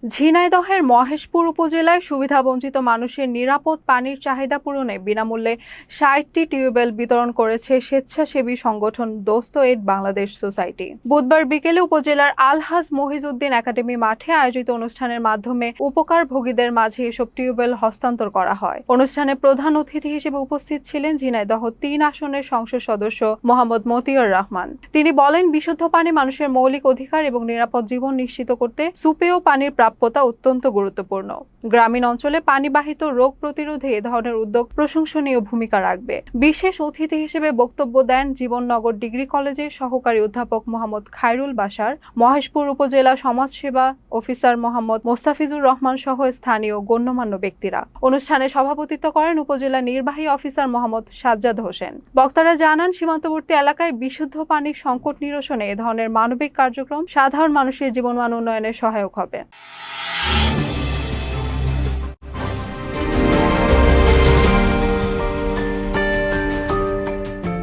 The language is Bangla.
ঝিনাইদহের মহেশপুর উপজেলায় সুবিধাবঞ্চিত মানুষের নিরাপদ পানির চাহিদা পূরণে বিনামূল্যে ৬০টি টিউবওয়েল বিতরণ করেছে স্বেচ্ছাসেবী সংগঠন দোস্ত এইড বাংলাদেশ সোসাইটি। বুধবার বিকেলে উপজেলার আলহাজ মহিজউদ্দিন একাডেমি মাঠে আয়োজিত অনুষ্ঠানের মাধ্যমে উপকারভোগীদের মাঝে এসব টিউবওয়েল হস্তান্তর করা হয়। অনুষ্ঠানে প্রধান অতিথি হিসেবে উপস্থিত ছিলেন ঝিনাইদহ ৩ আসনের সংসদ সদস্য মোহাম্মদ মতিউর রহমান। তিনি বলেন, বিশুদ্ধ পানি মানুষের মৌলিক অধিকার এবং নিরাপদ জীবন নিশ্চিত করতে সুপেয় পানির প্রাপ্যতা অত্যন্ত গুরুত্বপূর্ণ। গ্রামীণ অঞ্চলে পানিবাহিত রোগ প্রতিরোধে এ ধরনের উদ্যোগ প্রশংসনীয় ভূমিকা রাখবে। বিশেষ অতিথি হিসেবে বক্তব্য দেন জীবননগর ডিগ্রি কলেজের সহকারী অধ্যাপক মোহাম্মদ খায়রুল বাশার, মহেশপুর উপজেলা সমাজসেবা অফিসার মোহাম্মদ মোস্তাফিজুর রহমান সহ স্থানীয় গণ্যমান্য ব্যক্তিরা। অনুষ্ঠানে সভাপতিত্ব করেন উপজেলা নির্বাহী অফিসার মোহাম্মদ সাজ্জাদ হোসেন। বক্তারা জানান, সীমান্তবর্তী এলাকায় বিশুদ্ধ পানির সংকট নিরসনে এ ধরনের মানবিক কার্যক্রম সাধারণ মানুষের জীবনমান উন্নয়নে সহায়ক হবে।